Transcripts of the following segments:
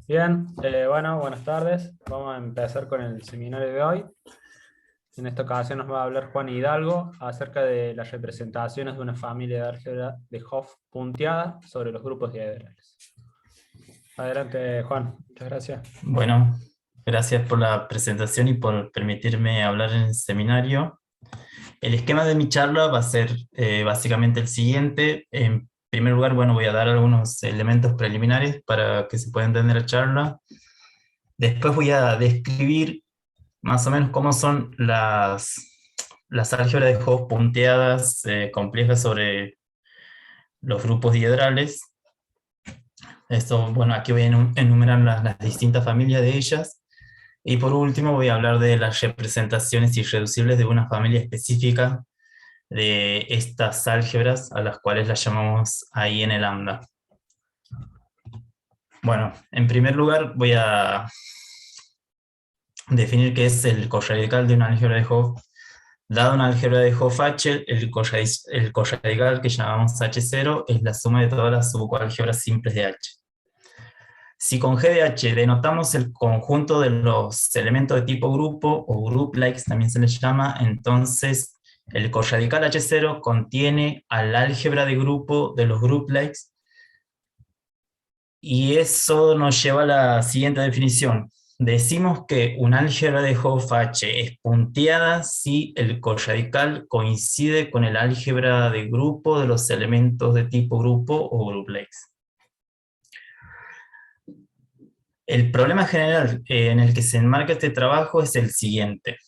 Bien, bueno, buenas tardes. Vamos a empezar con el seminario de hoy. En esta ocasión nos va a hablar Juan Hidalgo acerca de las representaciones de una familia de álgebra de Hopf punteada sobre los grupos diagonales. Adelante, Juan. Muchas gracias. Bueno, gracias por la presentación y por permitirme hablar en el seminario. El esquema de mi charla va a ser básicamente el siguiente. En primer lugar, bueno, voy a dar algunos elementos preliminares para que se pueda entender la charla. Después voy a describir más o menos cómo son las álgebras de Hopf punteadas complejas sobre los grupos diedrales. Esto, bueno, aquí voy a enumerar las distintas familias de ellas. Y por último voy a hablar de las representaciones irreducibles de una familia específica de estas álgebras a las cuales las llamamos ahí en el lambda. Bueno, en primer lugar voy a definir qué es el corradical de una álgebra de Hopf. Dada una álgebra de Hopf-H, el corradical que llamamos H0 es la suma de todas las subálgebras simples de H. Si con G de H denotamos el conjunto de los elementos de tipo grupo, o group likes también se les llama, entonces el corradical H0 contiene al álgebra de grupo de los group likes, y eso nos lleva a la siguiente definición. Decimos que un álgebra de Hopf-H es punteada si el corradical coincide con el álgebra de grupo de los elementos de tipo grupo o group likes. El problema general en el que se enmarca este trabajo es el siguiente.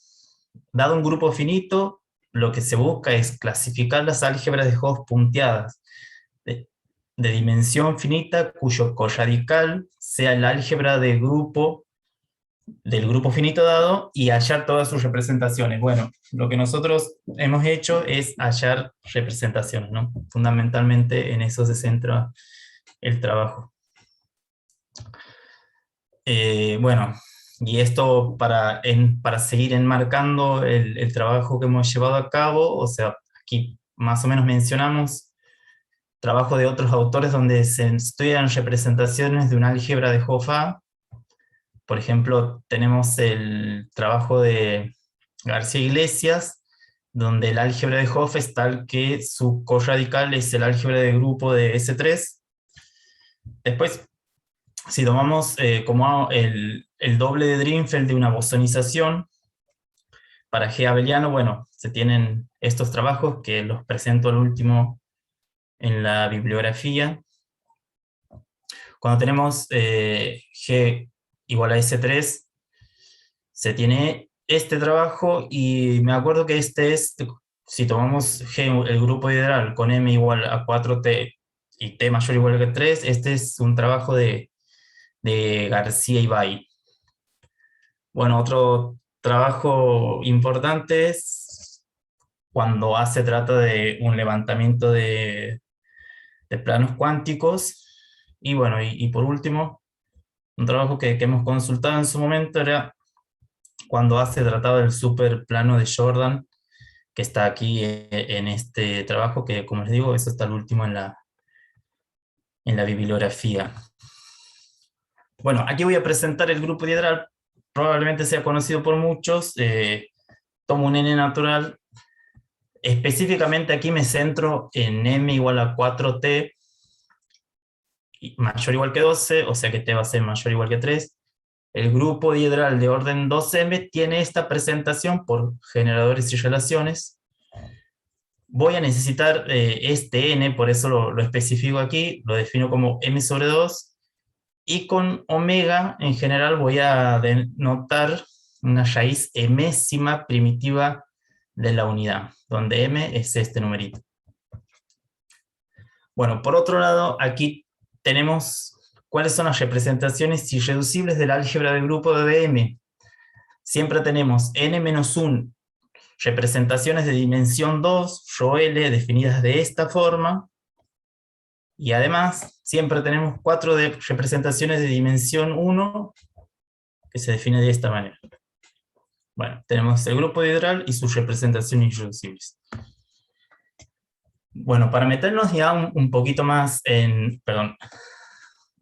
Dado un grupo finito, lo que se busca es clasificar las álgebras de Hopf punteadas de dimensión finita cuyo corradical sea el álgebra de grupo del grupo finito dado y hallar todas sus representaciones. Bueno, lo que nosotros hemos hecho es hallar representaciones, ¿no? Fundamentalmente en eso se centra el trabajo. Bueno, y esto para seguir enmarcando el trabajo que hemos llevado a cabo, o sea, aquí más o menos mencionamos trabajo de otros autores donde se estudian representaciones de una álgebra de Hopf-A. Por ejemplo, tenemos el trabajo de García Iglesias, donde el álgebra de Hopf es tal que su corradical es el álgebra de grupo de S3. Después, si tomamos como el doble de Drinfeld de una bosonización para G abeliano, bueno, se tienen estos trabajos que los presento al último en la bibliografía. Cuando tenemos G igual a S3, se tiene este trabajo, y me acuerdo que este es, si tomamos G, el grupo ideal, con M igual a 4T y T mayor o igual que 3, este es un trabajo de García y Bay. Bueno, otro trabajo importante es cuando se trata de un levantamiento de planos cuánticos. Y bueno, y por último, un trabajo que hemos consultado en su momento era cuando se trataba del superplano de Jordan, que está aquí en este trabajo, que como les digo, eso está el último en la bibliografía. Bueno, aquí voy a presentar el grupo diedral, probablemente sea conocido por muchos. Tomo un n natural, específicamente aquí me centro en m igual a 4t mayor o igual que 12, o sea que t va a ser mayor o igual que 3. El grupo diedral de orden 2m tiene esta presentación por generadores y relaciones. Voy a necesitar este n, por eso lo especifico aquí, lo defino como m sobre 2, y con omega en general voy a denotar una raíz emésima primitiva de la unidad, donde m es este numerito. Bueno, por otro lado, aquí tenemos cuáles son las representaciones irreducibles del álgebra de grupo de Bm. Siempre tenemos n-1 representaciones de dimensión 2, ρ L, definidas de esta forma, y además siempre tenemos 4 representaciones de dimensión 1 que se define de esta manera. Bueno, tenemos el grupo diedral y sus representaciones irreducibles. Bueno, para meternos ya un poquito más en, perdón,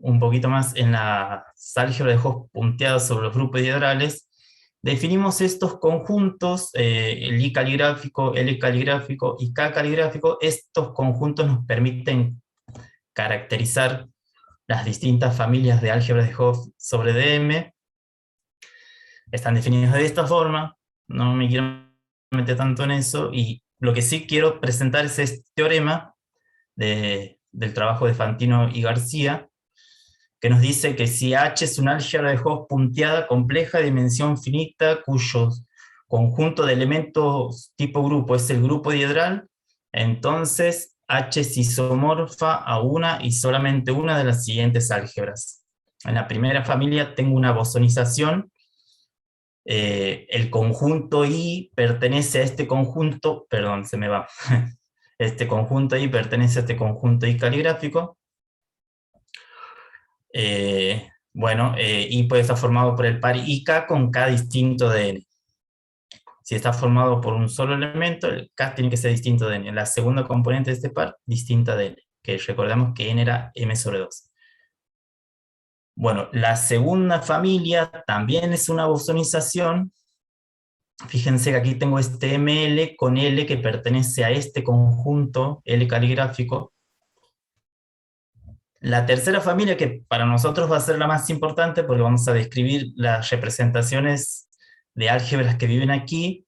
un poquito más en la álgebra de Hopf punteada sobre los grupos diedrales, definimos estos conjuntos, el I caligráfico, L caligráfico y K caligráfico. Estos conjuntos nos permiten caracterizar las distintas familias de álgebra de Hopf sobre DM. Están definidos de esta forma, no me quiero meter tanto en eso, y lo que sí quiero presentar es este teorema del trabajo de Fantino y García, que nos dice que si H es una álgebra de Hopf punteada compleja de dimensión finita, cuyo conjunto de elementos tipo grupo es el grupo diedral, entonces H es isomorfa a una y solamente una de las siguientes álgebras. En la primera familia tengo una bosonización, el conjunto I pertenece a este conjunto, perdón, se me va, este conjunto I pertenece a este conjunto I caligráfico. I puede estar formado por el par IK con K distinto de N. Si está formado por un solo elemento, el K tiene que ser distinto de N. La segunda componente de este par, distinta de N, que recordamos que N era M sobre 2. Bueno, la segunda familia también es una bosonización. Fíjense que aquí tengo este ML con L que pertenece a este conjunto L caligráfico. La tercera familia, que para nosotros va a ser la más importante porque vamos a describir las representaciones de álgebras que viven aquí,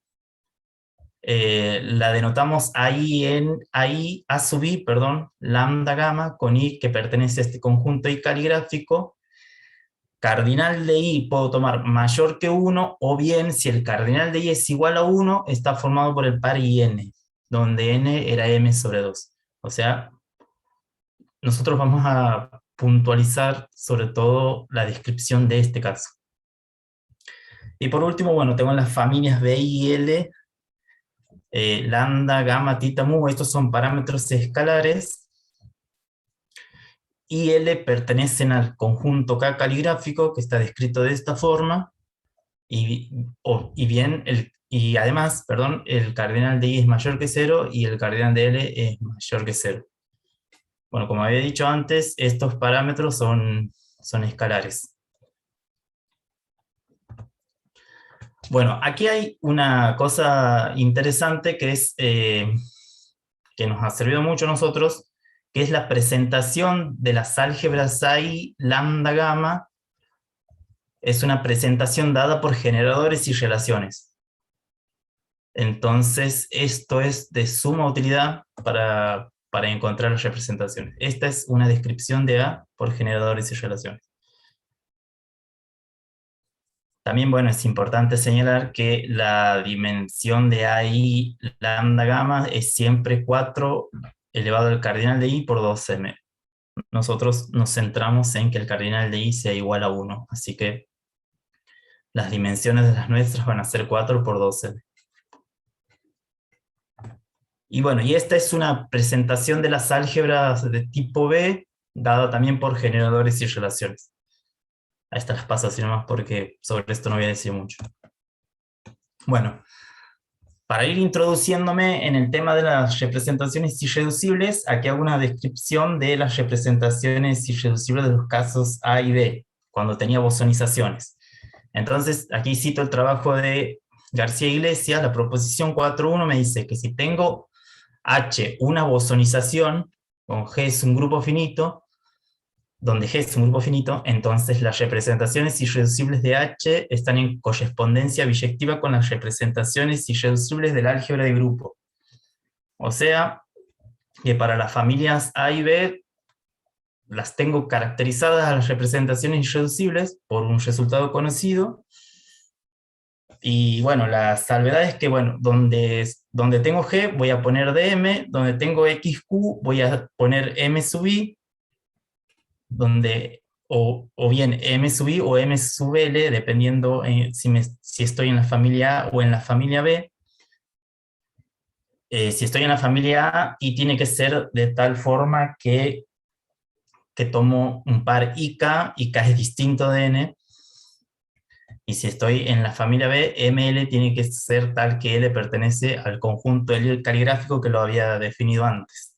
la denotamos AI A sub I, perdón, lambda gamma con I que pertenece a este conjunto I caligráfico. Cardinal de I puedo tomar mayor que 1, o bien si el cardinal de I es igual a 1, está formado por el par IN, donde N era M sobre 2. O sea, nosotros vamos a puntualizar sobre todo la descripción de este caso. Y por último, bueno, tengo las familias B y L, lambda, gamma, tita, mu, estos son parámetros escalares, y L pertenecen al conjunto K caligráfico, que está descrito de esta forma, y además, el cardinal de I es mayor que 0, y el cardinal de L es mayor que 0. Bueno, como había dicho antes, estos parámetros son escalares. Bueno, aquí hay una cosa interesante que es que nos ha servido mucho a nosotros, que es la presentación de las álgebras AI lambda gamma. Es una presentación dada por generadores y relaciones. Entonces, esto es de suma utilidad para encontrar las representaciones. Esta es una descripción de A por generadores y relaciones. También, bueno, es importante señalar que la dimensión de AI lambda gamma es siempre 4 elevado al cardinal de I por 2m. Nosotros nos centramos en que el cardinal de I sea igual a 1, así que las dimensiones de las nuestras van a ser 4 por 12m. Y bueno, y esta es una presentación de las álgebras de tipo B, dada también por generadores y relaciones. A estas las paso así nomás porque sobre esto no voy a decir mucho. Bueno, para ir introduciéndome en el tema de las representaciones irreducibles, aquí hago una descripción de las representaciones irreducibles de los casos A y B, cuando tenía bosonizaciones. Entonces, aquí cito el trabajo de García Iglesias. La proposición 4.1 me dice que si tengo H una bosonización, con G es un grupo finito, donde G es un grupo finito, entonces las representaciones irreducibles de H están en correspondencia biyectiva con las representaciones irreducibles del álgebra de grupo. O sea, que para las familias A y B, las tengo caracterizadas a las representaciones irreducibles por un resultado conocido. Y bueno, la salvedad es que, bueno, donde tengo G voy a poner DM, donde tengo XQ voy a poner M sub I, donde o bien M sub I o M sub L, dependiendo si estoy en la familia A o en la familia B. Si estoy en la familia A, y tiene que ser de tal forma que tomo un par IK es distinto de N. Y si estoy en la familia B, ML tiene que ser tal que L pertenece al conjunto L caligráfico que lo había definido antes.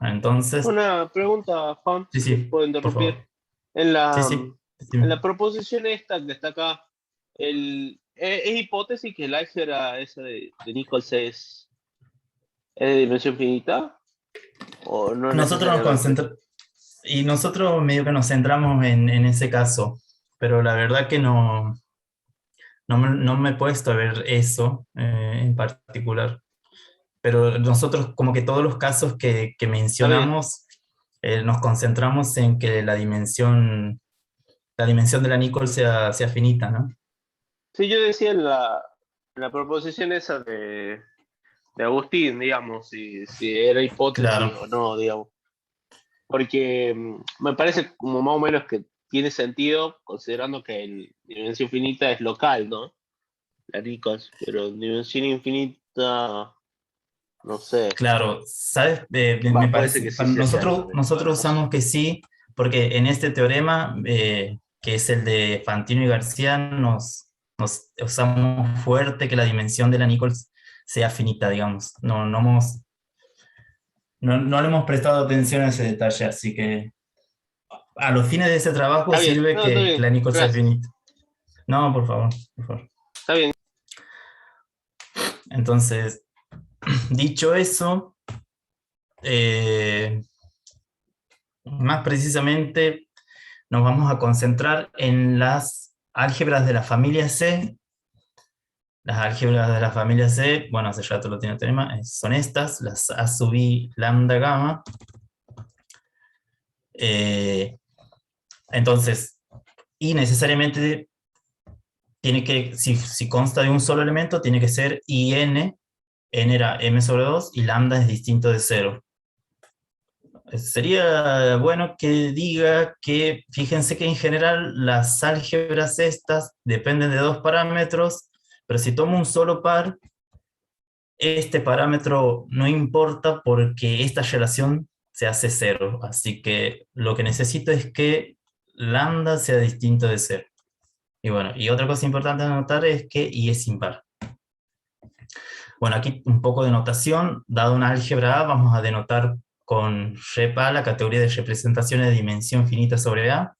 Entonces, Una pregunta, Juan, sí, si sí, puedo por interrumpir. favor. En Sí, la, sí. en Decime. la proposición esta que está acá, es hipótesis que el álgebra esa de Nichols es de dimensión finita o no Nosotros nos necesariamente. concentramos, y nosotros medio que nos centramos en ese caso, pero la verdad que no me he puesto a ver eso en particular. Pero nosotros como que todos los casos que Está bien. mencionamos, nos concentramos en que la dimensión de la Nichols sea finita, ¿no? Sí, yo decía en la proposición esa de Agustín, digamos, si era hipótesis Claro, o no, digamos. Porque me parece como más o menos que tiene sentido considerando que en dimensión finita es local, ¿no? La Nichols, pero en dimensión infinita, no sé. claro. ¿Sabes? Va, Me puede ser parece, que sí para sea real nosotros, también. Bueno, nosotros no sé. usamos que sí, porque en este teorema, que es el de Fantino y García, nos usamos fuerte que la dimensión de la Nichols sea finita, digamos. No le hemos prestado atención a ese detalle, así que a los fines de ese trabajo Está bien, sirve no, está que bien. la Nichols sea Gracias. finita. No, por favor, por favor. Está bien. Entonces, dicho eso, más precisamente nos vamos a concentrar en las álgebras de la familia C. Las álgebras de la familia C, bueno, hace rato lo tiene el tema, son estas, las A sub I lambda gamma. Entonces, y necesariamente tiene que, si consta de un solo elemento, tiene que ser IN, N era M sobre 2 y lambda es distinto de 0. Sería bueno que diga que, fíjense que en general las álgebras estas dependen de dos parámetros, pero si tomo un solo par, este parámetro no importa porque esta relación se hace 0. Así que lo que necesito es que lambda sea distinto de 0. Y bueno, y otra cosa importante a notar es que I es impar. Bueno, aquí un poco de notación. Dado una álgebra A, vamos a denotar con repa la categoría de representaciones de dimensión finita sobre A.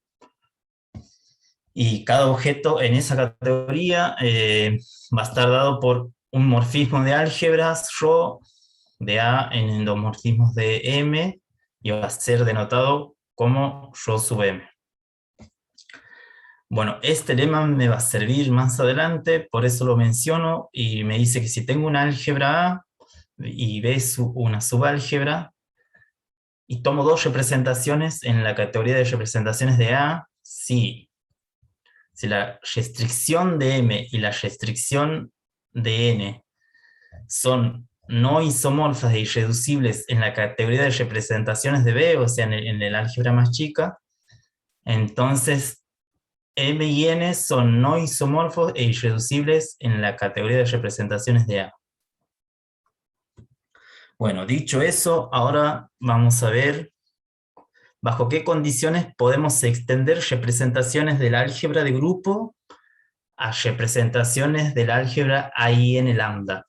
Y cada objeto en esa categoría va a estar dado por un morfismo de álgebras ρ de A en endomorfismos de M y va a ser denotado como ρ sub M. Bueno, este lema me va a servir más adelante, por eso lo menciono, y me dice que si tengo una álgebra A y B una subálgebra, y tomo dos representaciones en la categoría de representaciones de A, si la restricción de M y la restricción de N son no isomorfas e irreducibles en la categoría de representaciones de B, o sea, en el álgebra más chica, entonces M y N son no isomorfos e irreducibles en la categoría de representaciones de A. Bueno, dicho eso, ahora vamos a ver bajo qué condiciones podemos extender representaciones del álgebra de grupo a representaciones del álgebra AIN lambda.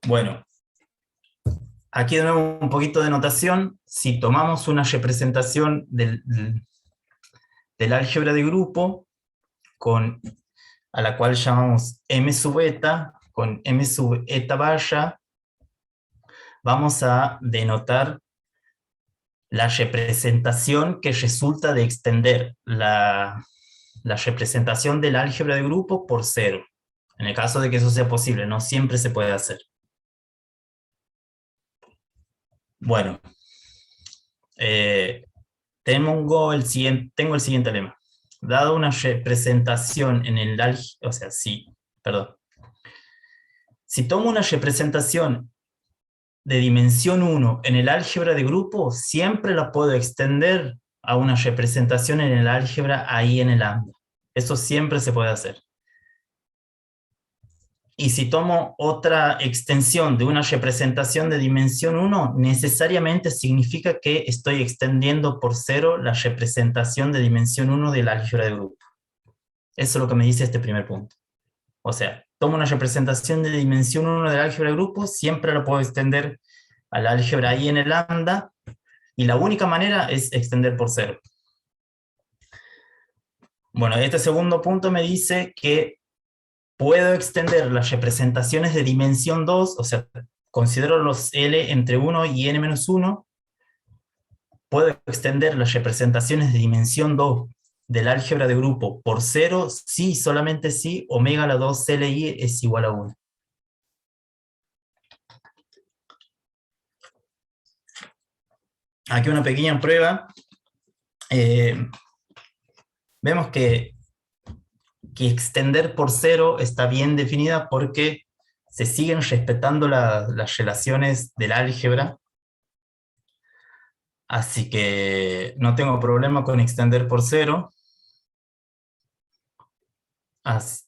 Bueno, aquí de nuevo un poquito de notación. Si tomamos una representación del álgebra de grupo a la cual llamamos M sub eta, con M sub eta barra, vamos a denotar la representación que resulta de extender la representación del álgebra de grupo por 0. En el caso de que eso sea posible, no siempre se puede hacer. Bueno, tengo el siguiente lema. Dado una representación en el álgebra, o sea, si tomo una representación de dimensión 1 en el álgebra de grupo, siempre la puedo extender a una representación en el álgebra ahí en el lambda. Eso siempre se puede hacer. Y si tomo otra extensión de una representación de dimensión 1, necesariamente significa que estoy extendiendo por 0 la representación de dimensión 1 del álgebra de grupo. Eso es lo que me dice este primer punto. O sea, tomo una representación de dimensión 1 del álgebra de grupos, siempre la puedo extender al álgebra I en lambda, y la única manera es extender por 0. Bueno, este segundo punto me dice que puedo extender las representaciones de dimensión 2, o sea, considero los L entre 1 y n-1, puedo extender las representaciones de dimensión 2 del álgebra de grupo por 0, si, solamente si, omega a la 2 CLI es igual a 1. Aquí una pequeña prueba. Vemos que extender por 0 está bien definida porque se siguen respetando las relaciones del álgebra. Así que no tengo problema con extender por 0.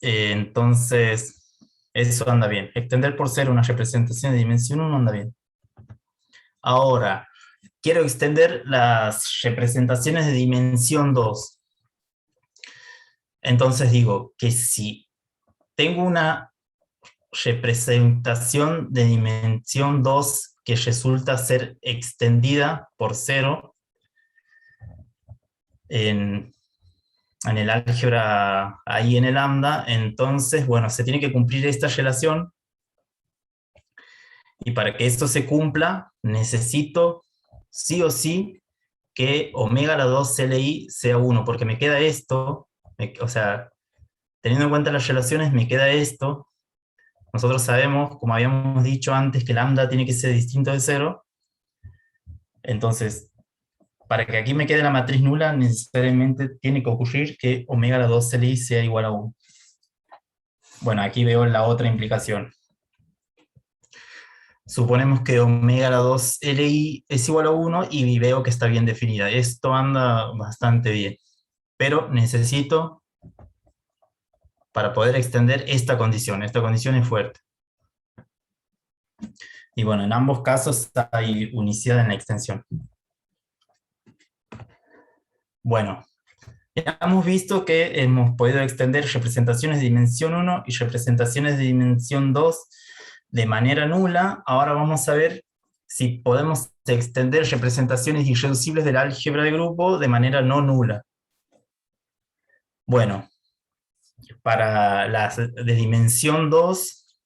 Entonces, eso anda bien. Extender por 0 una representación de dimensión 1 anda bien. Ahora, quiero extender las representaciones de dimensión 2. Entonces digo que si tengo una representación de dimensión 2 que resulta ser extendida por 0 en el álgebra ahí en el lambda, entonces, bueno, se tiene que cumplir esta relación, y para que esto se cumpla, necesito sí o sí que omega a la 2 CLI sea 1, porque me queda esto, o sea, teniendo en cuenta las relaciones, me queda esto. Nosotros sabemos, como habíamos dicho antes, que lambda tiene que ser distinto de 0, entonces, para que aquí me quede la matriz nula, necesariamente tiene que ocurrir que omega a la 2 CLI sea igual a 1. Bueno, aquí veo la otra implicación. Suponemos que omega a la 2 LI es igual a 1 y veo que está bien definida. Esto anda bastante bien. Pero necesito, para poder extender esta condición es fuerte. Y bueno, en ambos casos hay unicidad en la extensión. Bueno, ya hemos visto que hemos podido extender representaciones de dimensión 1 y representaciones de dimensión 2 de manera nula. Ahora vamos a ver si podemos extender representaciones irreducibles del álgebra de grupo de manera no nula. Bueno, para las de dimensión 2,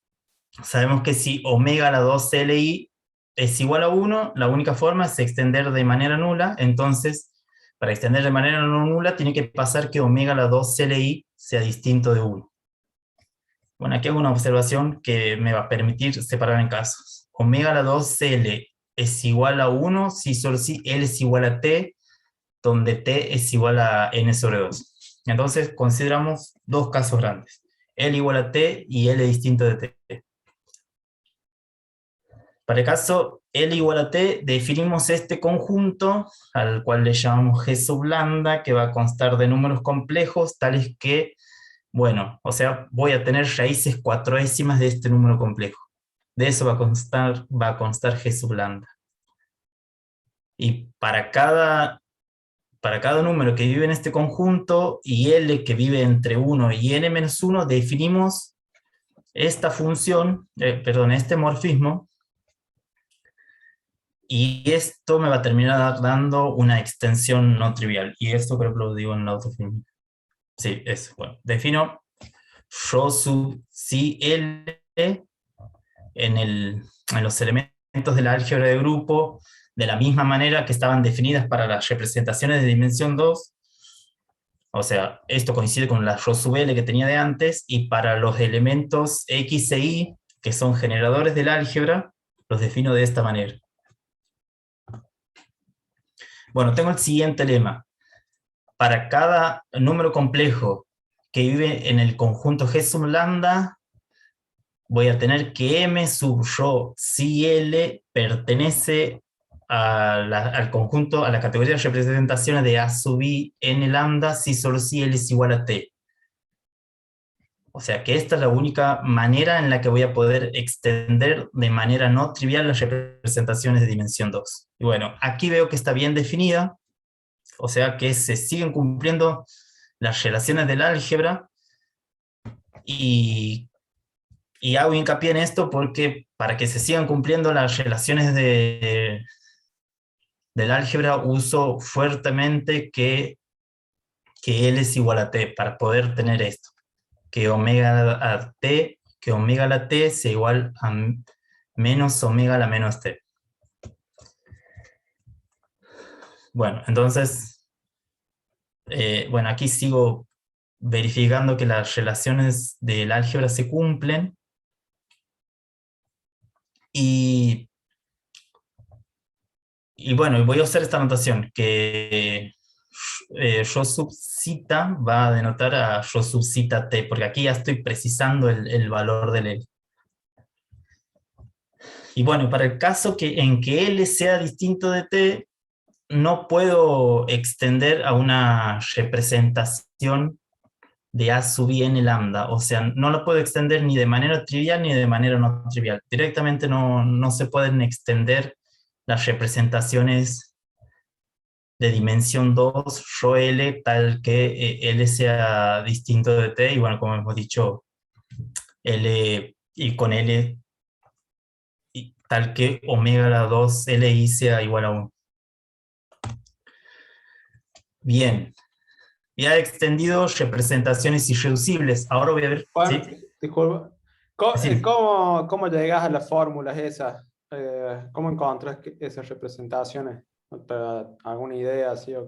sabemos que si omega a la 2 CLI es igual a 1, la única forma es extender de manera nula. Entonces, para extender de manera no nula, tiene que pasar que omega a la 2 CLI sea distinto de 1. Bueno, aquí hago una observación que me va a permitir separar en casos. Omega a la 2 CL es igual a 1 si solo si L es igual a T, donde T es igual a N sobre 2. Entonces, consideramos dos casos grandes. L igual a T y L distinto de T. Para el caso L igual a T, definimos este conjunto, al cual le llamamos G sub lambda, que va a constar de números complejos, tales que, bueno, o sea, voy a tener raíces 4º de este número complejo. De eso va a constar G sub lambda. Y para cada número que vive en este conjunto, y L que vive entre 1 y n-1, definimos esta función, este morfismo, y esto me va a terminar dando una extensión no trivial. Y esto creo que lo digo en la autofilm. Sí, eso. Bueno, defino rho sub si L en los elementos del álgebra de grupo, de la misma manera que estaban definidas para las representaciones de dimensión 2. O sea, esto coincide con la rho sub L que tenía de antes, y para los elementos X e Y, que son generadores del álgebra, los defino de esta manera. Bueno, tengo el siguiente lema. Para cada número complejo que vive en el conjunto G sub lambda, voy a tener que M sub rho si L pertenece al conjunto, a la categoría de representaciones de A sub I n lambda, si solo si L es igual a T. O sea que esta es la única manera en la que voy a poder extender de manera no trivial las representaciones de dimensión 2. Y bueno, aquí veo que está bien definida, o sea que se siguen cumpliendo las relaciones del álgebra, y Y hago hincapié en esto porque para que se sigan cumpliendo las relaciones del álgebra uso fuertemente que L es igual a T para poder tener esto. Que omega a T, que omega a la T sea igual a menos omega a la menos T. Bueno, entonces, bueno, aquí sigo verificando que las relaciones del álgebra se cumplen. Y bueno, voy a usar esta notación, que yo sub zeta va a denotar a yo sub zeta T, porque aquí ya estoy precisando el valor del L. Y bueno, para el caso en que L sea distinto de T, no puedo extender a una representación de A sub I n lambda, o sea, no lo puedo extender ni de manera trivial ni de manera no trivial. Directamente no se pueden extender las representaciones de dimensión 2, rho L, tal que L sea distinto de T, y bueno, como hemos dicho, L y con L, y tal que omega a la 2 Li sea igual a 1. Bien, ya he extendido representaciones irreducibles. Ahora voy a ver. Juan, ¿sí? disculpa. Sí. ¿Cómo llegas a las fórmulas esas? ¿Cómo encontras esas representaciones? ¿Te da alguna idea así? ¿O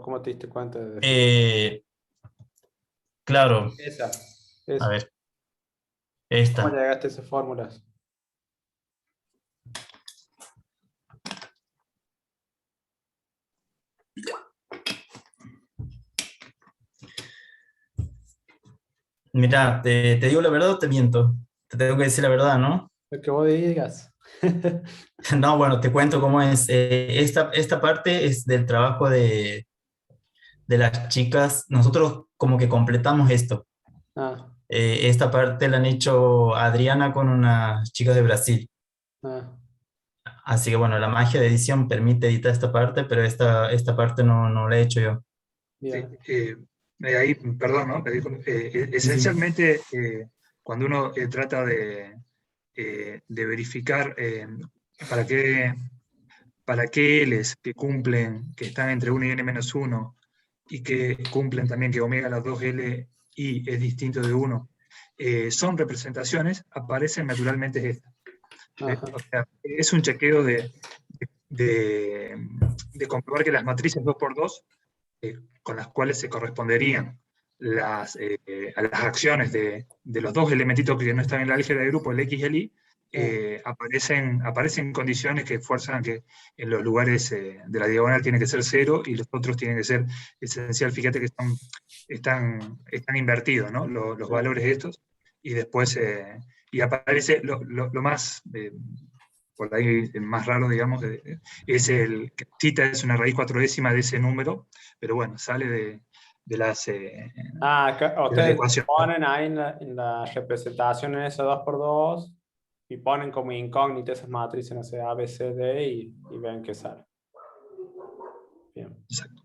cómo te diste cuenta de eso? Claro. Esa. A ver. ¿Cómo Esta. llegaste a esas fórmulas? Mira, ¿te digo la verdad o te miento? Te tengo que decir la verdad, ¿no? Lo que vos digas. No, bueno, te cuento cómo es. Esta parte es del trabajo de las chicas. Nosotros como que completamos esto. Ah, Esta parte la han hecho Adriana con unas chicas de Brasil. ah, Así que bueno, la magia de edición permite editar esta parte, pero esta parte no la he hecho yo. Sí, bien. ahí, perdón, ¿no? Esencialmente, cuando uno trata de verificar para qué L's que cumplen, que están entre 1 y n-1, y que cumplen también que omega las 2L y es distinto de 1, son representaciones, aparecen naturalmente estas. Ajá. O sea, es un chequeo de comprobar que las matrices 2x2 con las cuales se corresponderían a las acciones de los dos elementitos que no están en la álgebra de grupo, el X y el Y, aparecen condiciones que fuerzan que en los lugares de la diagonal tiene que ser 0 y los otros tienen que ser esencial. Fíjate que están invertidos, ¿no? Los valores estos, y después y aparece lo más por ahí el más raro, digamos, es el que cita es una raíz 4/10 de ese número, pero bueno, sale de las Ustedes ecuaciones. ponen ahí en la representación en ese 2x2 y ponen como incógnita esas matrices, no sé, A, B, C, D y ven qué sale. Bien. Exacto.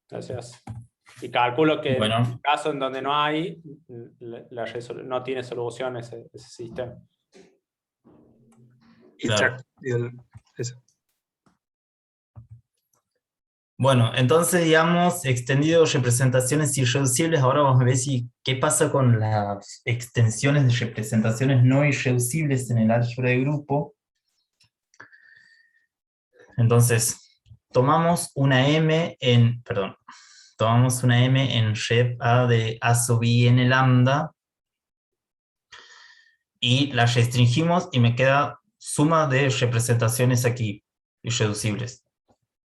Gracias. Y calculo que Bueno. en el caso en donde no hay, no tiene solución ese sistema. Exacto. Eso. Bueno, entonces, digamos, extendido representaciones irreducibles, ahora vamos a ver qué pasa con las extensiones de representaciones no irreducibles en el álgebra de grupo. Entonces, tomamos una M en rep A de A sub I n lambda, y la restringimos y me queda suma de representaciones aquí, irreducibles.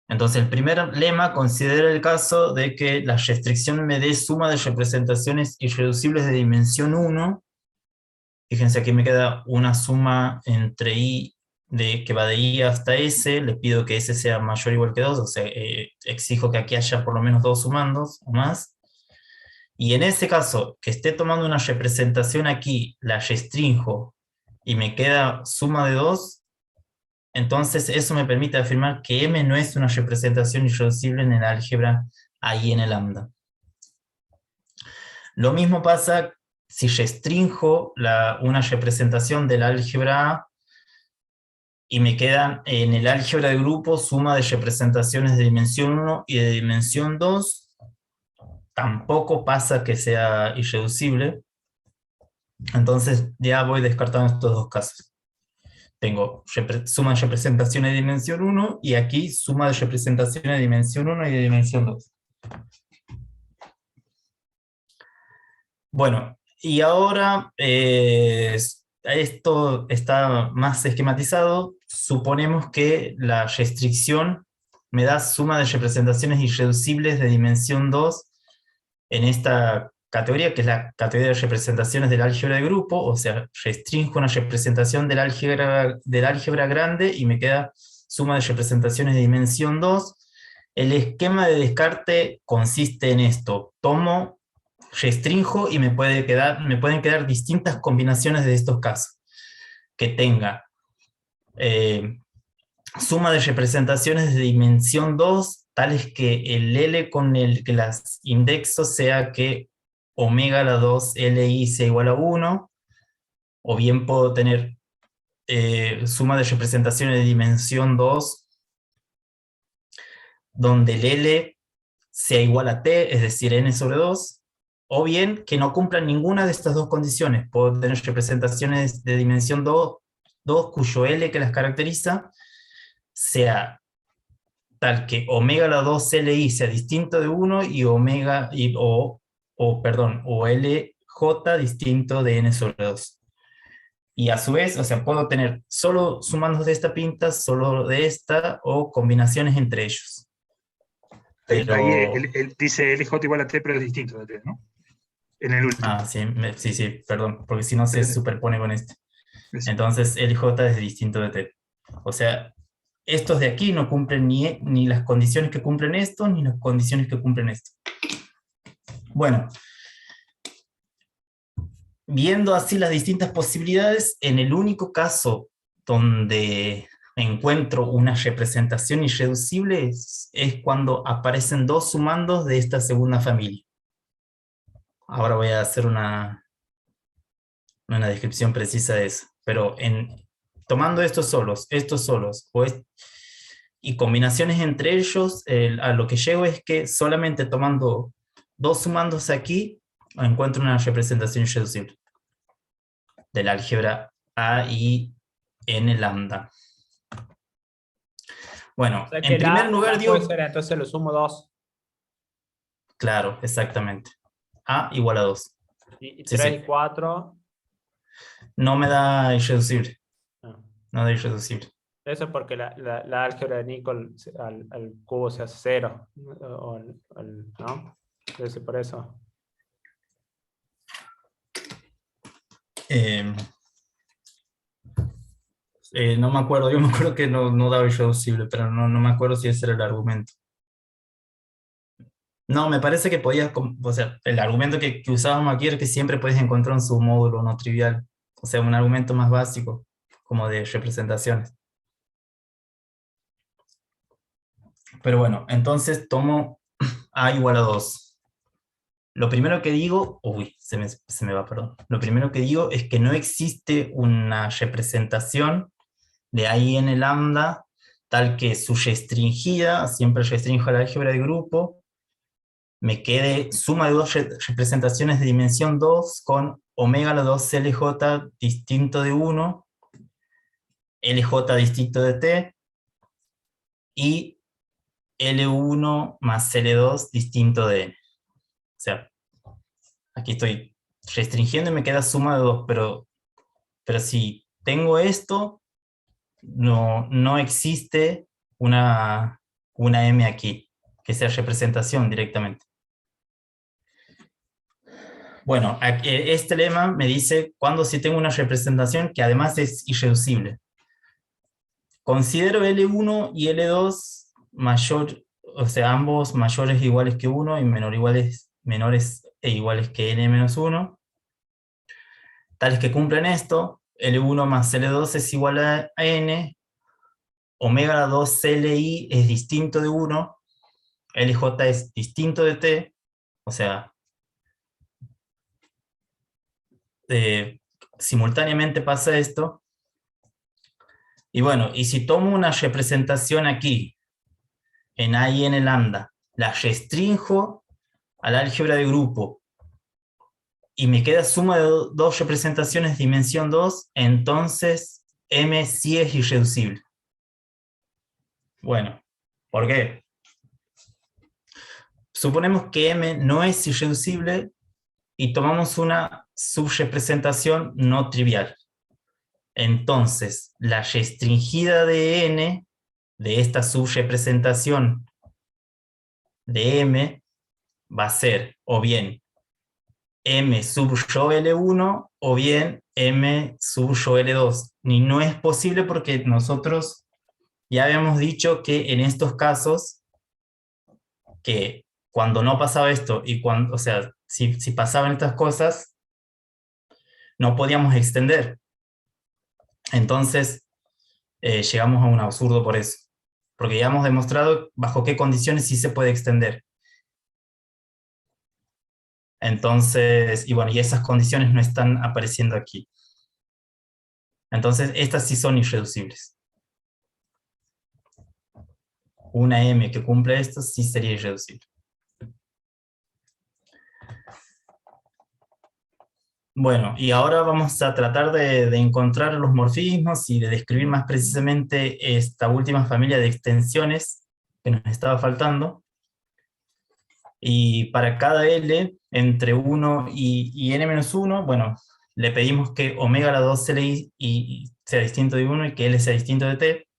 Entonces, el primer lema considera el caso de que la restricción me dé suma de representaciones irreducibles de dimensión 1. Fíjense, aquí me queda una suma entre I, que va de I hasta S. Le pido que S sea mayor o igual que 2, o sea, exijo que aquí haya por lo menos 2 sumandos o más. Y en ese caso, que esté tomando una representación aquí, la restrinjo y me queda suma de 2, entonces eso me permite afirmar que M no es una representación irreducible en el álgebra I n lambda. Lo mismo pasa si restrinjo una representación del álgebra A y me quedan en el álgebra de grupo suma de representaciones de dimensión 1 y de dimensión 2, tampoco pasa que sea irreducible. Entonces ya voy descartando estos dos casos. Tengo suma de representaciones de dimensión 1 y aquí suma de representaciones de dimensión 1 y de dimensión 2. Bueno, y ahora esto está más esquematizado. Suponemos que la restricción me da suma de representaciones irreducibles de dimensión 2 en esta categoría, que es la categoría de representaciones del álgebra de grupo, o sea, restringo una representación del álgebra grande y me queda suma de representaciones de dimensión 2. El esquema de descarte consiste en esto. Restringo y me pueden quedar distintas combinaciones de estos casos. Que tenga suma de representaciones de dimensión 2, tales que el L con el que las indexo sea que omega a la 2 Li sea igual a 1, o bien puedo tener suma de representaciones de dimensión 2, donde el L sea igual a T, es decir, N sobre 2, o bien que no cumplan ninguna de estas dos condiciones. Puedo tener representaciones de dimensión 2 cuyo L que las caracteriza sea tal que omega a la 2 Li sea distinto de 1 y o LJ distinto de N sobre 2. Y a su vez, o sea, puedo tener solo sumandos de esta pinta, solo de esta, o combinaciones entre ellos. Pero... Ahí él dice LJ igual a T, pero es distinto de T, ¿no? En el último. Ah, sí, sí, perdón, porque si no se superpone con este. Sí. Entonces LJ es distinto de T. O sea, estos de aquí no cumplen ni las condiciones que cumplen estos, ni las condiciones que cumplen estos. Bueno, viendo así las distintas posibilidades, en el único caso donde encuentro una representación irreducible es cuando aparecen dos sumandos de esta segunda familia. Ahora voy a hacer una descripción precisa de eso. Pero tomando estos solos, y combinaciones entre ellos, a lo que llego es que solamente tomando dos sumandos aquí, encuentro una representación irreducible del álgebra A y N lambda. Bueno, O sea en primer lugar digo... puede ser, entonces lo sumo 2. Claro, exactamente. A igual a 2. Y 3 sí. y 4. No me da irreducible. No. No da irreducible. Eso es porque la álgebra de Nicol al cubo se hace 0. ¿No? Entonces por eso. No me acuerdo, yo me acuerdo que no daba irreducible, pero no me acuerdo si ese era el argumento. No, me parece que podías, o sea, el argumento que usábamos aquí era que siempre puedes encontrar un submódulo no trivial, o sea, un argumento más básico, como de representaciones. Pero bueno, entonces tomo A igual a 2. Lo primero que digo, se me va, perdón. Lo primero que digo es que no existe una representación de A y N lambda tal que su restringida, siempre restringo la álgebra de grupo, me quede suma de dos representaciones de dimensión 2 con omega a la 2 LJ distinto de 1, LJ distinto de T, y L1 más L2 distinto de N. O sea, aquí estoy restringiendo y me queda suma de 2, pero si tengo esto, no existe una M aquí, que sea representación directamente. Bueno, este lema me dice cuando sí tengo una representación que además es irreducible. Considero L1 y L2 mayor, o sea, ambos mayores e iguales que 1 y menores e iguales que N menos 1. Tales que cumplen esto, L1 más L2 es igual a N, omega a la 2 Li es distinto de 1, LJ es distinto de T, o sea, simultáneamente pasa esto. Y bueno, y si tomo una representación aquí, en A y n lambda, la restrinjo al álgebra de grupo, y me queda suma de dos representaciones de dimensión 2, entonces M sí es irreducible. Bueno, ¿por qué? Suponemos que M no es irreducible y tomamos una subrepresentación no trivial. Entonces, la restringida de N, de esta subrepresentación de M, va a ser o bien M sub rho L1 o bien M sub rho L2. Y no es posible porque nosotros ya habíamos dicho que en estos casos, que cuando no pasaba esto, y cuando, o sea, si pasaban estas cosas, no podíamos extender. Entonces, llegamos a un absurdo por eso. Porque ya hemos demostrado bajo qué condiciones sí se puede extender. Entonces, y bueno, y esas condiciones no están apareciendo aquí. Entonces, estas sí son irreducibles. Una M que cumple esto sí sería irreducible. Bueno, y ahora vamos a tratar de encontrar los morfismos y de describir más precisamente esta última familia de extensiones que nos estaba faltando. Y para cada L entre 1 y n-1, bueno, le pedimos que omega a la 2 CLI y sea distinto de 1 y que L sea distinto de T.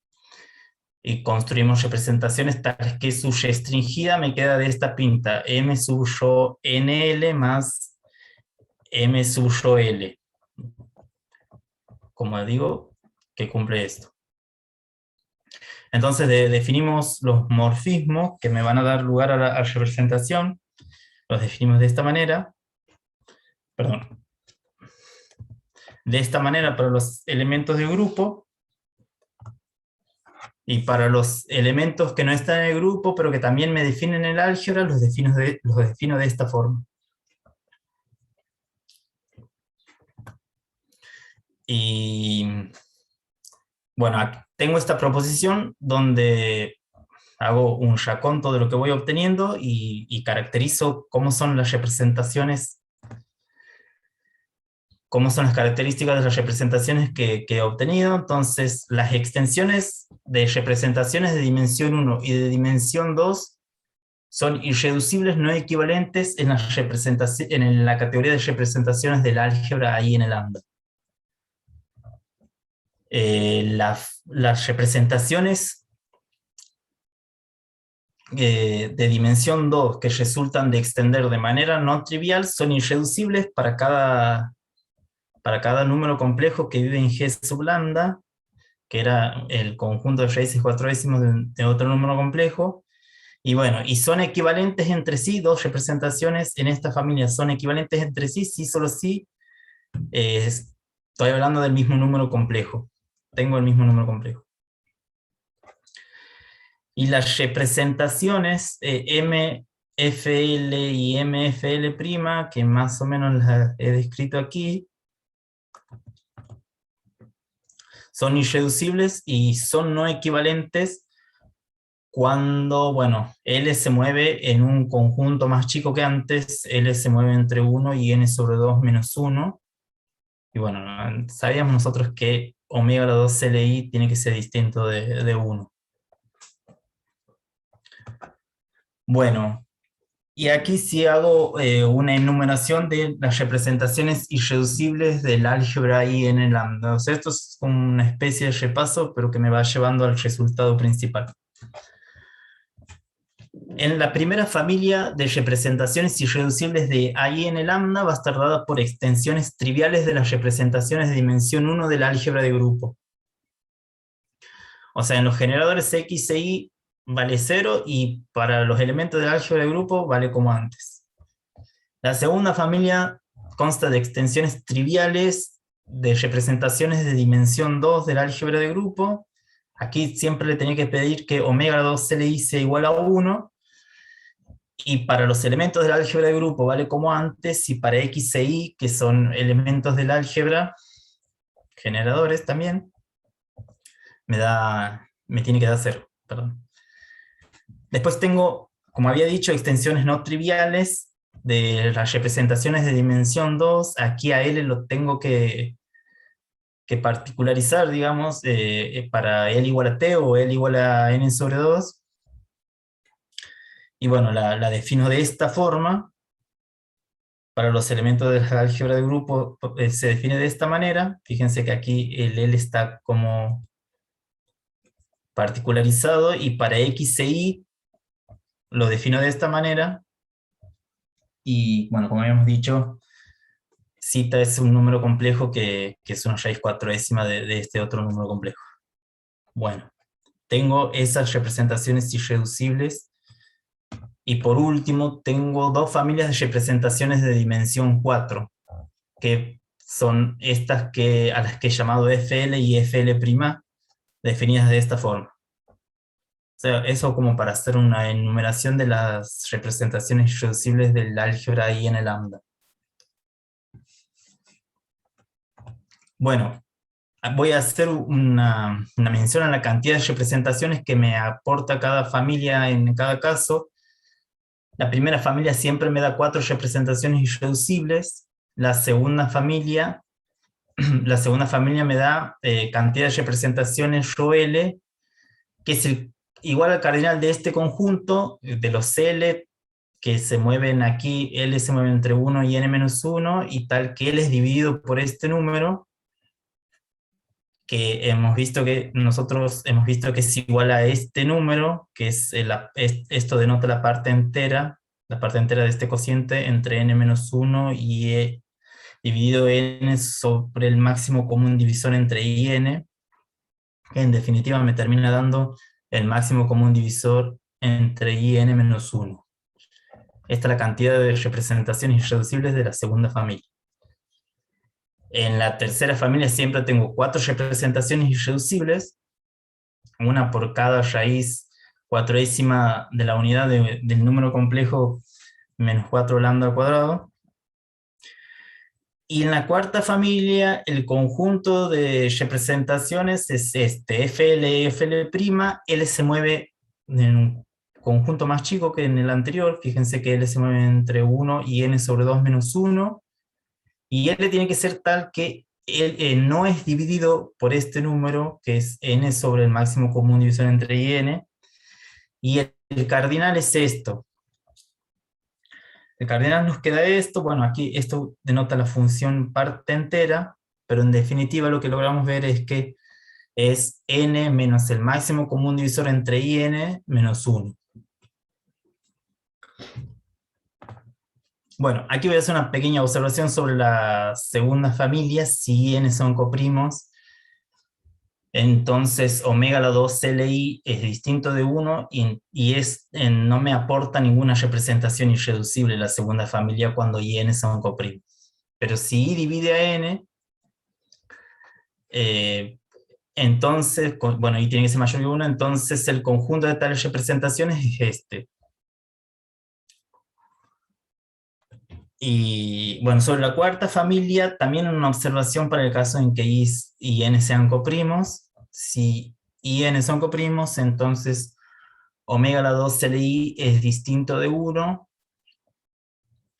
Y construimos representaciones tales que su restringida me queda de esta pinta, M sub rho NL más M sub rho L. Como digo, que cumple esto. Entonces definimos los morfismos que me van a dar lugar a la representación. Los definimos de esta manera. Perdón. De esta manera para los elementos de grupo. Y para los elementos que no están en el grupo, pero que también me definen el álgebra, los defino de esta forma. Y bueno, aquí tengo esta proposición donde hago un raconto de lo que voy obteniendo y caracterizo cómo son las representaciones, cómo son las características de las representaciones que he obtenido. Entonces, las extensiones de representaciones de dimensión 1 y de dimensión 2 son irreducibles no equivalentes en la categoría de representaciones del álgebra ahí en el lambda. Las representaciones de dimensión 2 que resultan de extender de manera no trivial son irreducibles para cada número complejo que vive en G sub lambda, que era el conjunto de raíces 4/10 de otro número complejo. Y bueno, y son equivalentes entre sí, dos representaciones en esta familia son equivalentes entre sí, sí, solo sí, estoy hablando del mismo número complejo. Tengo el mismo número complejo. Y las representaciones MFL y MFL', que más o menos las he descrito aquí, son irreducibles y son no equivalentes cuando, bueno, L se mueve en un conjunto más chico que antes, L se mueve entre 1 y n sobre 2 menos 1. Y bueno, sabíamos nosotros que omega a la 2 CLI tiene que ser distinto de 1. Bueno, y aquí sí hago una enumeración de las representaciones irreducibles del álgebra I en el lambda. O sea, esto es una especie de repaso, pero que me va llevando al resultado principal. En la primera familia de representaciones irreducibles de I en el lambda va a estar dada por extensiones triviales de las representaciones de dimensión 1 del álgebra de grupo. O sea, en los generadores X e Y vale 0 y para los elementos del álgebra de grupo vale como antes. La segunda familia consta de extensiones triviales de representaciones de dimensión 2 del álgebra de grupo. Aquí siempre le tenía que pedir que omega 2 CLI sea igual a 1. Y para los elementos del álgebra de grupo vale como antes, y para X e Y, que son elementos del álgebra, generadores también, me tiene que dar 0, perdón. Después tengo, como había dicho, extensiones no triviales de las representaciones de dimensión 2. Aquí a L lo tengo que particularizar, digamos, para L igual a T o L igual a N sobre 2. Y bueno, la defino de esta forma. Para los elementos del álgebra de grupo se define de esta manera. Fíjense que aquí el L está como particularizado, y para X e Y lo defino de esta manera. Y bueno, como habíamos dicho, zeta es un número complejo que es una raíz cuatrodécima de este otro número complejo. Bueno, tengo esas representaciones irreducibles. Y por último, tengo dos familias de representaciones de dimensión 4, que son estas a las que he llamado FL y FL', definidas de esta forma. O sea, eso como para hacer una enumeración de las representaciones irreducibles del álgebra I en el lambda. Bueno, voy a hacer una mención a la cantidad de representaciones que me aporta cada familia en cada caso. La primera familia siempre me da 4 representaciones irreducibles. La segunda familia me da cantidad de representaciones ρL, que es igual al cardinal de este conjunto, de los L, que se mueven aquí, L se mueve entre 1 y n-1, y tal que L es dividido por este número, que nosotros hemos visto que es igual a este número, que es esto denota la parte entera de este cociente entre n-1 y dividido n sobre el máximo común divisor entre i y n, que en definitiva me termina dando el máximo común divisor entre i y n-1. Esta es la cantidad de representaciones irreducibles de la segunda familia. En la tercera familia siempre tengo 4 representaciones irreducibles, una por cada raíz cuatrodécima de la unidad del número complejo menos 4 lambda al cuadrado. Y en la cuarta familia, el conjunto de representaciones es este, FL, FL', L se mueve en un conjunto más chico que en el anterior. Fíjense que L se mueve entre 1 y n sobre 2 menos 1, y L tiene que ser tal que no es dividido por este número, que es n sobre el máximo común divisor entre i y n, y el cardinal es esto. El cardinal nos queda esto. Bueno, aquí esto denota la función parte entera, pero en definitiva lo que logramos ver es que es n menos el máximo común divisor entre i y n menos 1. Bueno, aquí voy a hacer una pequeña observación sobre la segunda familia. Si n son coprimos, entonces omega la 2 Li es distinto de 1 y no me aporta ninguna representación irreducible la segunda familia cuando i y n son coprimos. Pero si i divide a n, entonces, bueno, i tiene que ser mayor que 1, entonces el conjunto de tales representaciones es este. Y bueno, sobre la cuarta familia, también una observación para el caso en que i y n sean coprimos. Si i y n son coprimos, entonces omega la 2 Li es distinto de 1.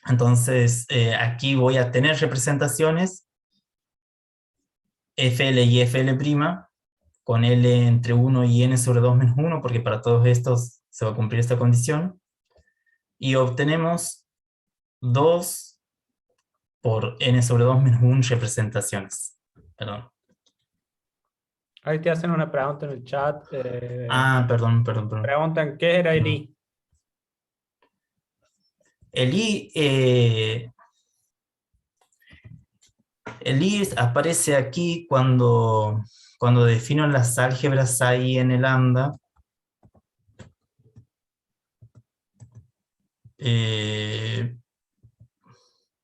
Entonces aquí voy a tener representaciones FL y FL', con L entre 1 y n sobre 2 menos 1, porque para todos estos se va a cumplir esta condición. Y obtenemos 2 por n sobre 2 menos 1 representaciones. Perdón. Ahí te hacen una pregunta en el chat. Perdón. Preguntan, ¿qué era el I? El I aparece aquí cuando defino las álgebras I en el lambda.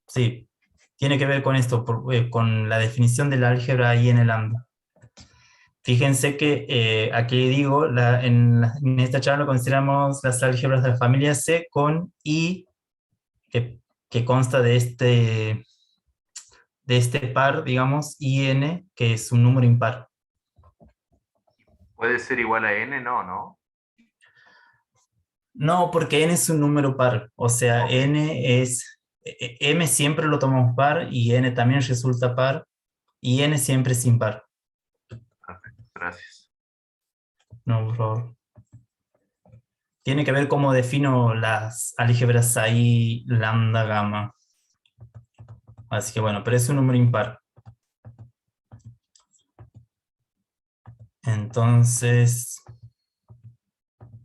Sí, tiene que ver con esto, con la definición del álgebra I en el lambda. Fíjense que aquí digo, en esta charla consideramos las álgebras de la familia C con I, que consta de este par, digamos, IN, que es un número impar. ¿Puede ser igual a n? No, ¿no? No, porque n es un número par, o sea, Ok. n es, m siempre lo tomamos par, y n también resulta par, y n siempre es impar. Perfecto, gracias. No, por favor. Tiene que ver cómo defino las álgebras ahí, lambda, gamma. Así que bueno, pero es un número impar. Entonces,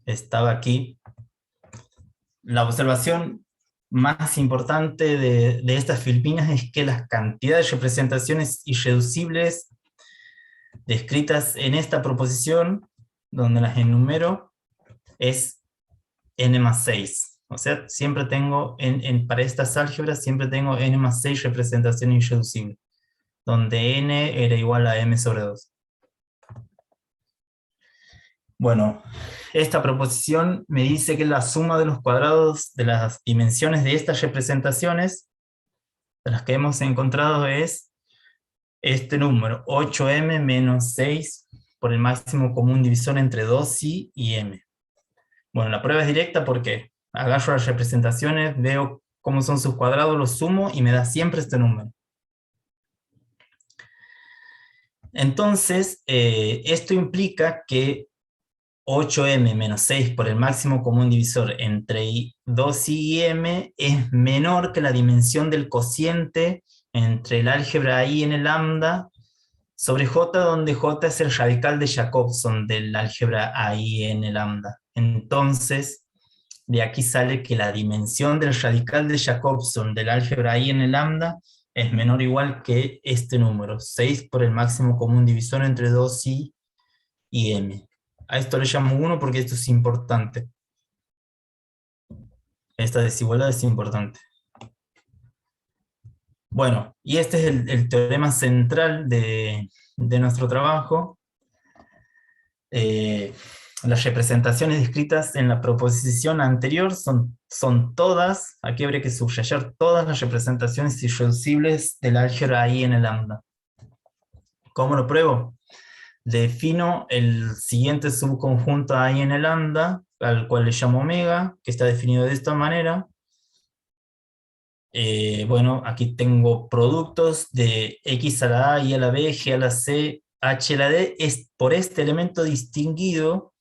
estaba aquí. La observación más importante de estas Filipinas es que las cantidades de representaciones irreducibles descritas en esta proposición, donde las enumero, es n más 6. O sea, siempre tengo, para estas álgebras, siempre tengo n más 6 representaciones irreducibles, donde n era igual a m sobre 2. Bueno, esta proposición me dice que la suma de los cuadrados de las dimensiones de estas representaciones, de las que hemos encontrado, es este número, 8m menos 6 por el máximo común divisor entre 2i y m. Bueno, la prueba es directa porque agarro las representaciones, veo cómo son sus cuadrados, los sumo y me da siempre este número. Entonces, esto implica que 8m menos 6 por el máximo común divisor entre 2i y m es menor que la dimensión del cociente entre el álgebra I en el lambda sobre J, donde J es el radical de Jacobson del álgebra AI en el lambda. Entonces, de aquí sale que la dimensión del radical de Jacobson del álgebra I en el lambda es menor o igual que este número, 6 por el máximo común divisor entre 2i y m. A esto le llamo 1 porque esto es importante. Esta desigualdad es importante. Bueno, y este es el teorema central de nuestro trabajo. Las representaciones descritas en la proposición anterior son todas, aquí habría que subrayar todas las representaciones irreducibles del álgebra I en el lambda. ¿Cómo lo pruebo? Defino el siguiente subconjunto I en el lambda, al cual le llamo omega, que está definido de esta manera. Bueno, aquí tengo productos de x a la a, y a la b, g a la c, h a la d, es por este elemento distinguido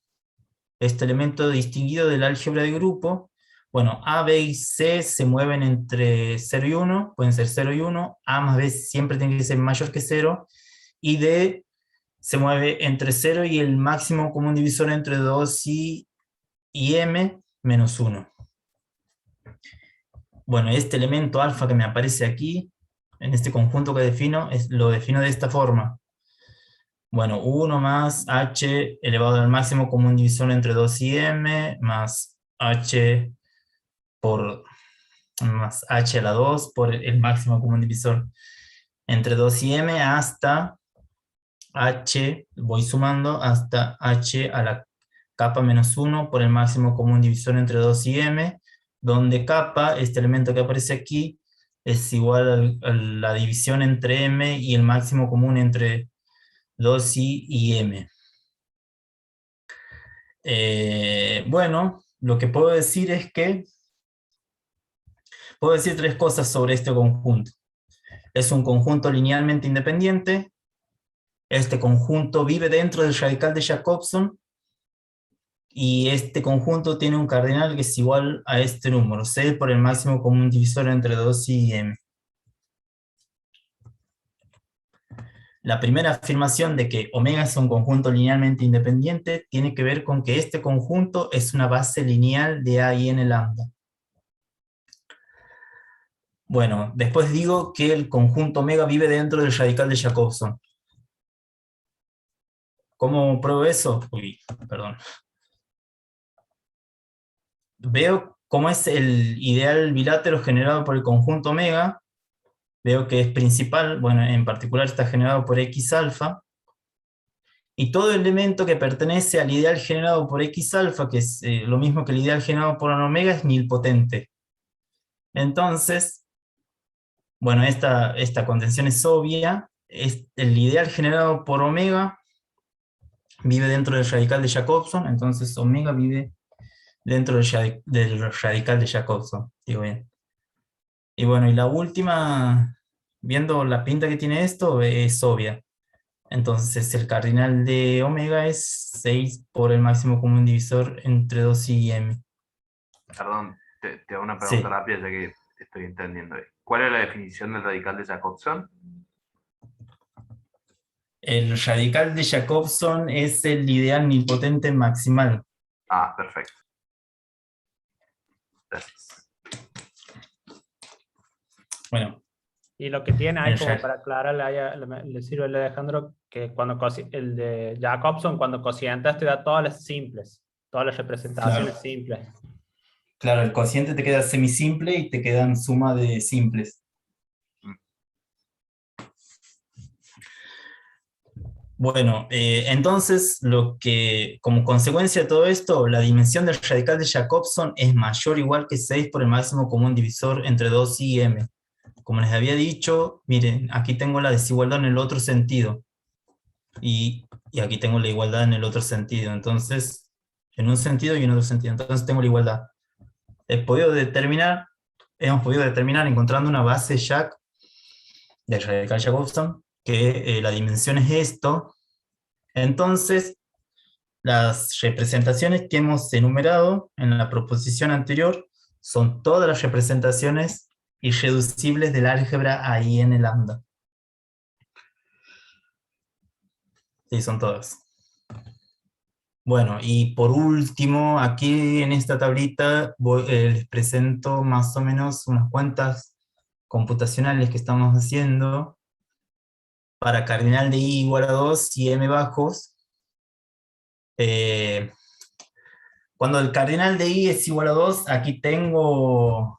del álgebra de grupo. Bueno, a, b y c se mueven entre 0 y 1, pueden ser 0 y 1, a más b siempre tiene que ser mayor que 0, y d se mueve entre 0 y el máximo común divisor entre 2i y m menos 1. Bueno, este elemento alfa que me aparece aquí, en este conjunto que defino, lo defino de esta forma. Bueno, 1 más h elevado al máximo común divisor entre 2 y m, más h más h a la 2 por el máximo común divisor entre 2 y m, hasta h, voy sumando, hasta h a la kappa menos 1 por el máximo común divisor entre 2 y m, donde kappa, este elemento que aparece aquí, es igual a la división entre m y el máximo común entre 2i y m. Bueno, lo que puedo decir es que puedo decir tres cosas sobre este conjunto. Es un conjunto linealmente independiente. Este conjunto vive dentro del radical de Jacobson. Y este conjunto tiene un cardinal que es igual a este número, C por el máximo común divisor entre 2i y m. La primera afirmación de que omega es un conjunto linealmente independiente tiene que ver con que este conjunto es una base lineal de A y n lambda. Bueno, después digo que el conjunto omega vive dentro del radical de Jacobson. ¿Cómo pruebo eso? Uy, perdón. Veo cómo es el ideal bilátero generado por el conjunto omega. Veo que es principal, bueno, en particular está generado por x alfa. y todo elemento que pertenece al ideal generado por X alfa, que es lo mismo que el ideal generado por omega, es nilpotente. Entonces, bueno, esta contención es obvia. El ideal generado por omega vive dentro del radical de Jacobson, entonces omega vive dentro del radical de Jacobson, digo bien. Y bueno, y la última, viendo la pinta que tiene esto, es obvia. Entonces el cardinal de omega es 6 por el máximo común divisor entre 2 y m. Perdón, te hago una Sí. pregunta rápida ya que estoy entendiendo. ¿Cuál es la definición del radical de Jacobson? El radical de Jacobson es el ideal nilpotente maximal. Ah, perfecto. Gracias. Bueno, Y lo que tiene ahí, El como Jack- para aclararle, le sirve al Alejandro, que cuando el de Jacobson, cuando cocientas te da todas las simples, todas las representaciones Claro. simples. claro, el cociente te queda semisimple y te quedan suma de simples. Bueno, entonces, como consecuencia de todo esto, la dimensión del radical de Jacobson es mayor o igual que 6 por el máximo común divisor entre 2 y m. Como les había dicho, miren, aquí tengo la desigualdad en el otro sentido. Y aquí tengo la igualdad en el otro sentido. Entonces, en un sentido y en otro sentido. Entonces tengo la igualdad. Hemos podido determinar encontrando una base Jack del radical Jacobson, que la dimensión es esto. Entonces, las representaciones que hemos enumerado en la proposición anterior son todas las representaciones irreducibles del álgebra AIN lambda. Sí, son todas. Bueno, y por último, aquí en esta tablita les presento más o menos unas cuentas computacionales que estamos haciendo para cardinal de I igual a 2 y M bajos. Cuando el cardinal de I es igual a 2, aquí tengo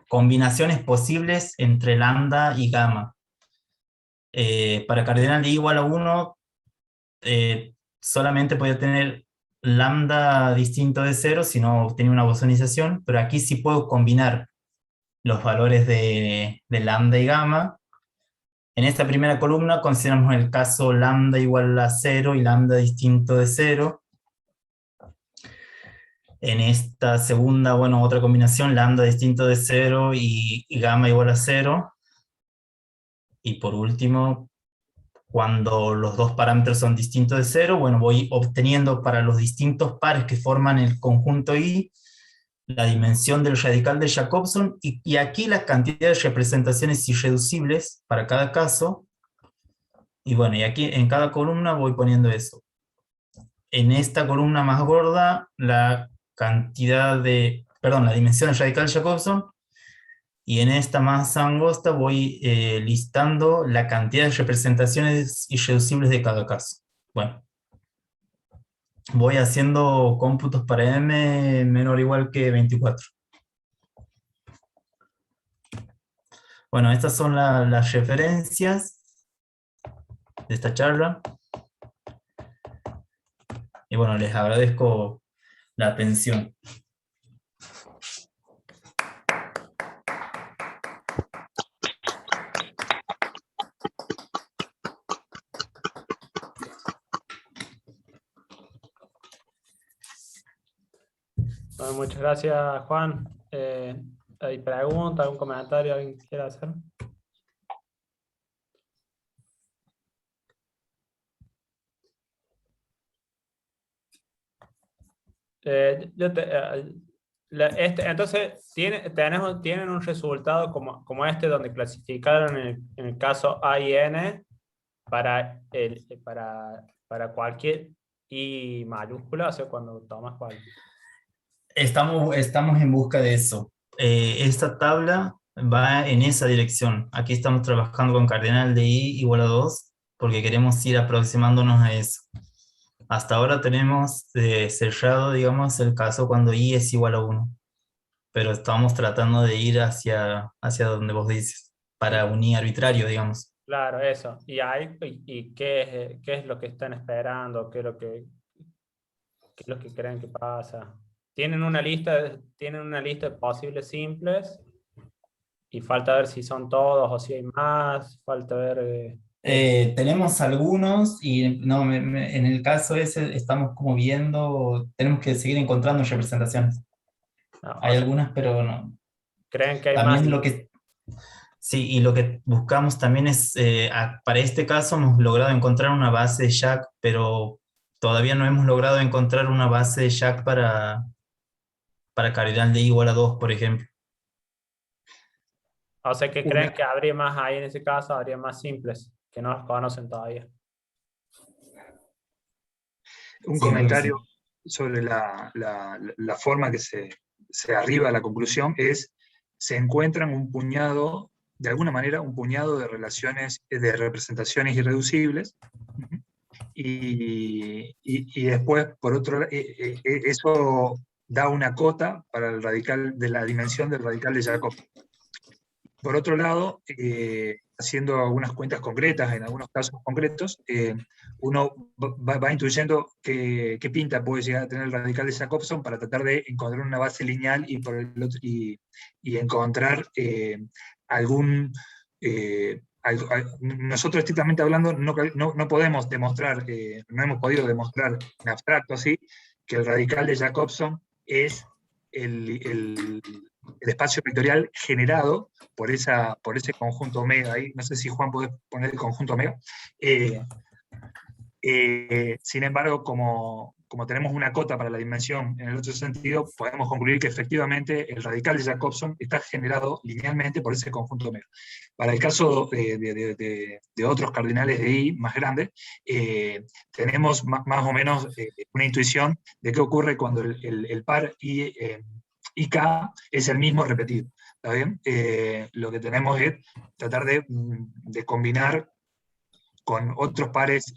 combinaciones posibles entre lambda y gamma. Para cardinal de I igual a 1, solamente podía tener lambda distinto de 0 si no obtenía una bosonización, pero aquí sí puedo combinar los valores de lambda y gamma. En esta primera columna consideramos el caso lambda igual a 0 y lambda distinto de 0. En esta segunda, bueno, otra combinación, lambda distinto de 0 y gamma igual a 0. Y por último, cuando los dos parámetros son distintos de 0, bueno, voy obteniendo para los distintos pares que forman el conjunto I, la dimensión del radical de Jacobson, y aquí la cantidad de representaciones irreducibles para cada caso. Y bueno, y aquí en cada columna voy poniendo eso. En esta columna más gorda, la dimensión del radical de Jacobson, y en esta más angosta voy listando la cantidad de representaciones irreducibles de cada caso. Bueno, voy haciendo cómputos para m menor o igual que 24. Bueno, estas son las referencias de esta charla. Y bueno, les agradezco la atención. Bueno, muchas gracias, Juan. ¿Hay preguntas, algún comentario alguien quiera hacer? Entonces, tienen un resultado como este, donde clasificaron en el caso A y N para cualquier I mayúscula, o sea, cuando tomas cualquier. Estamos en busca de eso. Esta tabla va en esa dirección. Aquí estamos trabajando con cardinal de I igual a 2, porque queremos ir aproximándonos a eso. Hasta ahora tenemos cerrado, digamos, el caso cuando I es igual a 1. Pero estamos tratando de ir hacia donde vos dices, para un I arbitrario, digamos. Claro, eso. ¿Y qué es lo que están esperando? ¿Qué es lo que creen que pasa? Tienen una lista de posibles simples y falta ver si son todos o si hay más, falta ver... Tenemos algunos y no, en el caso ese estamos como viendo, tenemos que seguir encontrando representaciones. no, o Hay sea, algunas, pero no. creen que hay más. También lo que, sí, y lo que buscamos también es, para este caso hemos logrado encontrar una base de Jack, pero todavía no hemos logrado encontrar una base de Jack para cardinal de igual a 2, por ejemplo. O sea, que creen Una- que habría más ahí en ese caso, habría más simples, que no los conocen todavía. un Sí, creo que comentario sí. sobre la forma que se arriba a la conclusión es, se encuentran un puñado, de alguna manera, un puñado de relaciones, de representaciones irreducibles, y después, por otro lado, eso da una cota para el radical, de la dimensión del radical de Jacob. Por otro lado, haciendo algunas cuentas concretas, en algunos casos concretos, uno va intuyendo qué pinta puede llegar a tener el radical de Jacobson para tratar de encontrar una base lineal y encontrar algún... nosotros estrictamente hablando no podemos demostrar, no hemos podido demostrar en abstracto así, que el radical de Jacobson es el espacio vectorial generado por ese conjunto omega ahí. No sé si Juan puede poner el conjunto omega. Sin embargo, como tenemos una cota para la dimensión en el otro sentido, podemos concluir que efectivamente el radical de Jacobson está generado linealmente por ese conjunto omega. Para el caso de otros cardinales de I más grandes, tenemos más o menos una intuición de qué ocurre cuando el par IK es el mismo repetido. ¿Está bien? Lo que tenemos es tratar de combinar con otros pares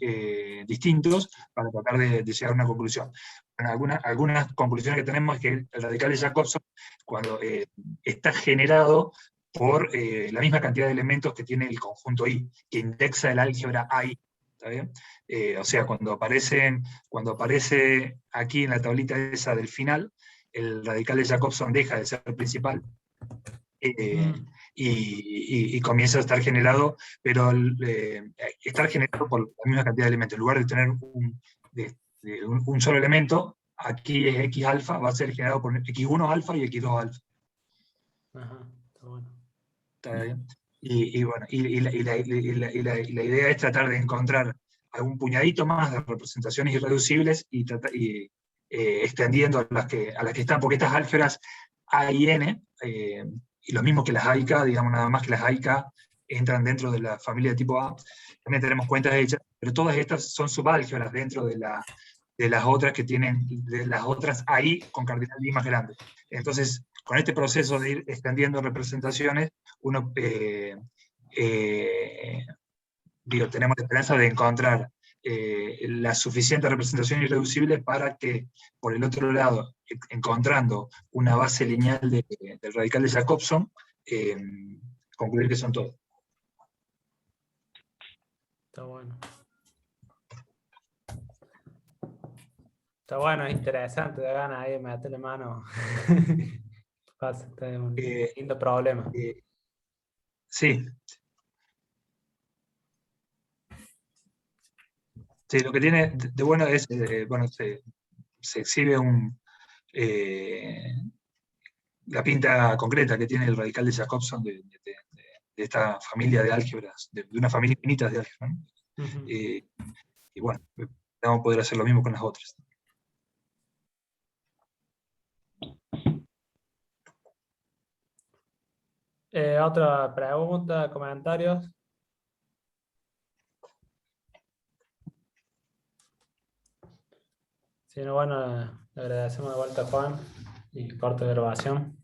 distintos para tratar de llegar a una conclusión. Bueno, algunas conclusiones que tenemos es que el radical de Jacobson, cuando está generado por la misma cantidad de elementos que tiene el conjunto I, que indexa el álgebra AI. ¿Está bien? O sea, cuando aparece aquí en la tablita esa del final, el radical de Jacobson deja de ser principal, y comienza a estar generado, pero estar generado por la misma cantidad de elementos. En lugar de tener un solo elemento, aquí es X alfa, va a ser generado por X1 alfa y X2 alfa. Ajá, está bueno. ¿Está bien? Bueno, la idea es tratar de encontrar algún puñadito más de representaciones irreducibles y extendiendo a las que están, porque estas álgebras A y N, y lo mismo que las AIK, digamos nada más que las AIK entran dentro de la familia de tipo A, también tenemos cuentas hechas, pero todas estas son subálgebras dentro de las otras que tienen, de las otras AI con cardinal I más grande. Entonces, con este proceso de ir extendiendo representaciones, uno tenemos la esperanza de encontrar la suficiente representación irreducible para que, por el otro lado, encontrando una base lineal del radical de Jacobson, concluir que son todos. Está bueno. Está bueno, es interesante, da ganas ahí de meterle mano. Pasa, este es un lindo problema. Sí. Sí, lo que tiene de bueno es, bueno, se exhibe la pinta concreta que tiene el radical de Jacobson de esta familia de álgebras, de una familia infinita de álgebras, ¿no? Y bueno, vamos a poder hacer lo mismo con las otras. Otra pregunta, comentarios. Si no, bueno, le agradecemos de vuelta a Juan y corte de grabación.